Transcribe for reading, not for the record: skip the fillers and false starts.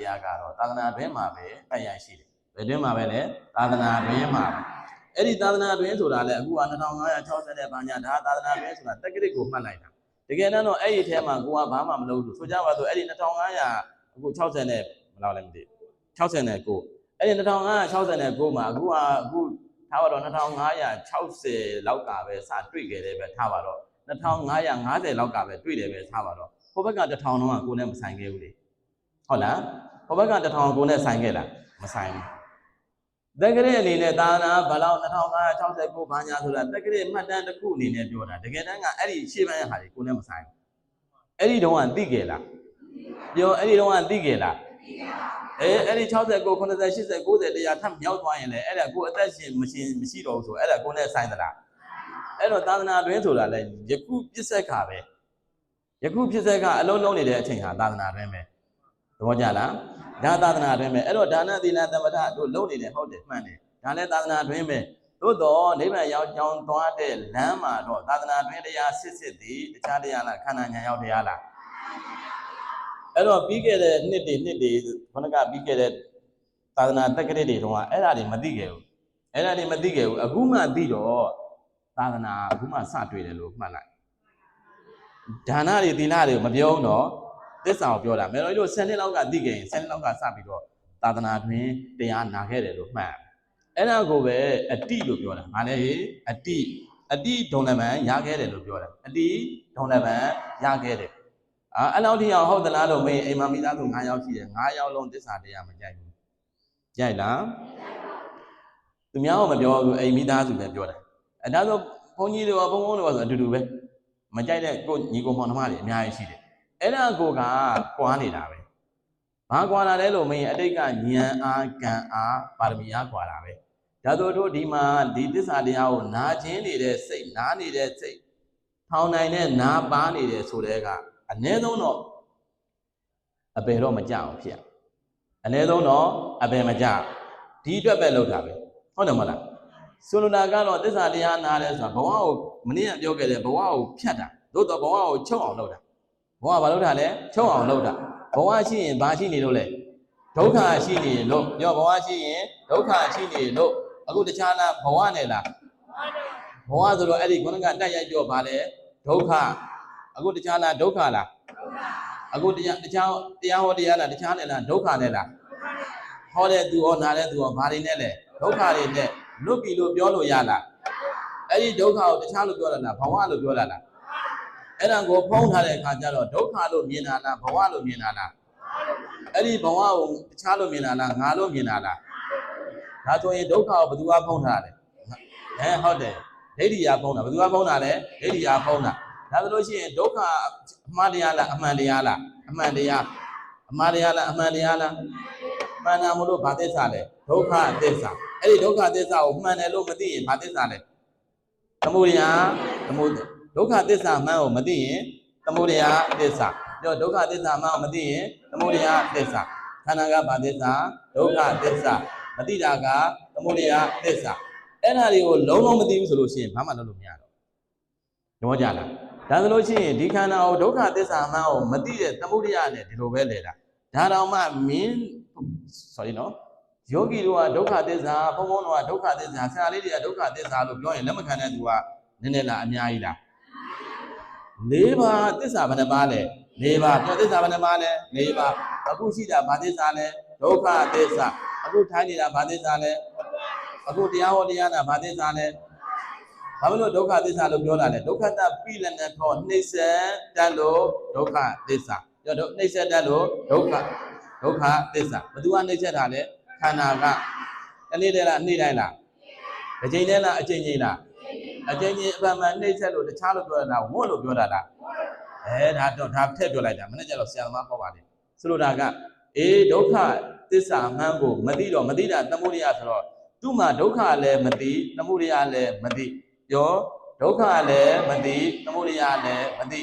တရားကတော့သာသနာတွင်မှာပဲအရရှိတယ်ဘယ်တွင်မှာပဲလဲသာသနာတွင်မှာအဲ့ဒီသာသနာတွင်ဆိုတာလေအခုက2560တဲ့ဘာညာဒါသာသနာတွင်ဆိုတာတက္ကရာကိုမှတ်လိုက်တာတကယ်တော့အဲ့ဒီထဲမှာကိုကဘာမှမလုပ်ဘူးဆိုကြပါစို့အဲ့ဒီ2500အခု60နဲ့ဘယ်လောက်လဲမသိ69အဲ့ဒီ2569မှာအခုထားပါတော့2560လောက်ကပဲစတွေ့ခဲ့တယ်ပဲထားပါတော့2550လောက်ကပဲတွေ့တယ်ပဲထားပါတော့ဟိုဘက်က1000တော့ကိုနဲ့မဆိုင်ခဲ့ဘူးလေဟုတ်လားဟိုဘက်က1000ကိုနဲ့ဆိုင်ခဲ့လားမဆိုင်ဘူးတက္ကရာအနေနဲ့သာသနာဘလောက်2569ဘာညာဆိုတာတက္ကရာမှတ်တမ်းတစ်ခုအနေနဲ့ပြောတာတကယ်တမ်းကအဲ့ဒီရှေ့ပိုင်းဟာတွေကိုနဲ့မဆိုင်ဘူးအဲ့ဒီတုန်းကသိခဲ့လားပြောအဲ့ဒီတုန်းကသိခဲ့လားအဲ့ဒီ69 90 80 90 100ထပ်မြောက်သွားရင်လည်းအဲ့ဒါကိုအသက်ရှင်မရှိတော့ဘူးဆိုအဲ့ဒါကိုနဲ့ဆိုင်သလားအဲ့တော့သာသနာတွင်ဆိုတာလဲယခုပြစ်ဆက်ခါပဲယခုပြစ်ဆက်ခါအလုံးလုံးနေတဲ့အချိန်ဟာသာသနာတွင်ပဲသဘောကျလားဒါသာသနာတွင်ပဲအဲ့တော့ဒါနသီလသမထတို့လုံးနေတယ်ဟုတ်တယ်မှန်တယ်ဒါလည်းသာသနာတွင်ပဲသို့တော့နိဗ္ဗာန်ရောက်ကြောင်းသွားတဲ့လမ်းမှာတော့သာသနာတွင်တရားစစ်သည်တခြားတရားလားခန္ဓာဉာဏ်ရောက်တရားလားအဲ့တော့ပြီးခဲ့တဲ့နှစ်တွေခုနကပြီးခဲ့တဲ့သာသနာတက္ကရာတွေတုန်းကအဲ့ဒါတွေမသိခဲ့ဘူးအခုမှသိတော့သာသနာအခုမှစတွေ့တယ်လို့မှတ်လိုက်ဒါနတွေသီလတွေမပြောဘူးတော့သစ္စာကိုပြောတာမယ်တော်တို့10နှစ်လောက်ကသိခဲ့ရင်10နှစ်လောက်ကစပြီးတော့သာသနာတွင်တရားနာခဲ့တယ်လို့မှတ်အဲ့ဒါကိုပဲအတိလို့ပြောတာငါလည်းအတိဒုံလပံရခဲ့တယ်လို့ပြောတာအတိဒုံလပံရခဲ့တယ်အဲ့လောက်ထိအောင်ဟုတ်သလားလို့မေးအိမ်မှာမိသားစု9ယောက်ရှိတယ်9ယောက်လုံးသစ္စာတရားမကြိုက်ဘူးကြိုက်လားသူများကမပြောဘူးအိမ်မိသားစုပဲပြောတာအဲ့ဒါဆိုဘုန်းကြီးတွေဘုန်းတွေဆိုအတူတူပဲမကြိုက်တဲ့ကိုညီကိုမောင်နှမတွေအများကြီးရှိတယ်အဲ့ဒါကိုကကွာနေတာပဲဘာကွာလာလဲလို့မေးရင်အတိတ်ကဉာဏ်အားကံအားပါရမီအားကွာတာပဲဒါဆိုတို့ဒီမှာဒီသစ္စာတရားကိုနာခြင်းနေတဲ့စိတ်နားနေတဲ့စိတ်ထောင်နိုင်တဲ့နားပါနေတဲ့ဆိုတဲ့ကအနည်းဆုံးတော့အပယ်တော့မကြအောင်ဖြစ်အနည်းဆုံးတော့အပယ်မကြဒီအတွက်ပဲလုပ်တာပဲဟုတ်တယ်မဟုတ်လားဆိုလိုတာကတော့သစ္စာတရားနာတယ်ဆိုတာဘဝကိုမနေ့ကပြောခဲ့တယ်ဘဝကိုဖြတ်တာသို့တော့ဘဝကိုချုပ်အောင်လုပ်တာဘဝဘာလုပ်တာလဲချုပ်အောင်လုပ်တာဘဝရှိရင်ဘာရှိနေလို့လဲဒုက္ခရှိနေလို့ပြောဘဝရှိရင်ဒုက္ခရှိနေလို့အခုတခြားလားဘဝနဲ့လားဘဝဆိုတော့အဲ့ဒီခုနကတက်ရိုက်ပြောပါလေဒုက္ခအခုတခြားလားဒုက္ခလားအခုတရားဟောတရားလားတခြားနဲ့လားဒုက္ခနဲ့လားဟောတဲ့သူဟောနာတဲ့သူဟောဘာတွေနဲ့လဲဒုက္ခတွေနဲ့လွတ်ပြီလို့ပြောလို့ရလားအဲ့ဒီဒုက္ခကိုတခြားလို့ပြောတာလားဘဝလို့ပြောတာလားအဲ့ဒါကိုဖုံးထားတဲ့အခါကျတော့ဒုက္ခလို့မြင်တာလားဘဝလို့မြင်တာလားအဲ့ဒီဘဝကိုတခြားလို့မြင်တာလားငါလို့မြင်တာလားဒါဆိုရင်ဒုက္ခကိုဘယ်သူကဖုံးထားလဲဟုတ်တယ်ဒိဋ္ဌိယာဖုံးတာဘယ်သူကဖုံးတာလဲဒိဋ္ဌိယာဖုံးတာဒါဆိုလို့ရှိရင်ဒုက္ခအမှားတရားလားအမှန်တရားလားအမှန်တရားအမှားတရားလားအမှန်တရားလားမှန်တာမလို့ဘာသစ္စာလဲဒုက္ခသစ္စာအဲ့ဒီဒုက္ခသစ္စာကိုမှန်တယ်လို့မသိရင်ဘာသစ္စာလဲသမုဒယဒုက္ခသစ္စာမှန်ကိုမသိရင်သမုဒယသစ္စာပြောဒုက္ခသစ္စာမှန်ကိုမသိရင်သမုဒယသစ္စာခန္ဓာကဘာသစ္စာဒုက္ခသစ္စာမသိတာကသမုဒယသစ္စာအဲ့ဒါတွေကိုလုံးလုံးမသိဘူးဆိုလို့ရှိရင်ဘာမှလုပ်လို့မရတော့တော့ကြလားဒါဆိုလို့ရှိရင်ဒီခန္ဓာကိုဒုက္ခသစ္စာမှန်ကိုမသိတဲ့သမုဒယနဲ့ဒီလိုပဲလေတာဒါတော့မှမင်း sorry နော်ယောဂီတို့ကဒုက္ခသစ္စာဘုန်းဘုန်းတို့ကဒုက္ခသစ္စာဆရာလေးတွေကဒုက္ခသစ္စာလို့ပြောရင်လက်မခံတဲ့သူကနည်းနည်းလားအများကြီးလား၄ပါးသစ္စာဘယ်နှပါးလဲ၄ပါးပြောသစ္စာဘယ်နှပါးလဲ၄ပါးအခုရှိတာဘာသစ္စာလဲဒုက္ခသစ္စာအခုထိုင်နေတာဘာသစ္စာလဲအခုတရားဟောတရားနာဘာသစ္စာလဲဘာလို့ဒုက္ခသစ္စာလို့ပြောတာလဲဒုက္ခတပိလနဲ့ခေါ်နှိစ္စတတ်လို့ဒုက္ခသစ္စာပြောနှိစ္စတတ်လို့ဒုက္ခသစ္စာဘယ်သူကနှိစ္စတာလဲခန္ဓာကတနေ့တည်းလားနေ့တိုင်းလားတစ်ချိန်တည်းလားအချိန်ချင်းလားအချိန်ချင်းအပ္ပမနှိစ္စလို့တခြားလို့ပြောတာလားဝတ်လို့ပြောတာလားဒါထည့်ပြောလိုက်တာမနေ့ကျတော့ဆရာသမားဟောပါလေဆိုလိုတာကဒုက္ခသစ္စာမှန်းကိုမသိတာသမုဒယဆိုတော့သူ့မှာဒုက္ခလည်းမသိသမုဒယလည်းမသိပြောဒုက္ခလည်းမသိသမုဒယလည်းမသိ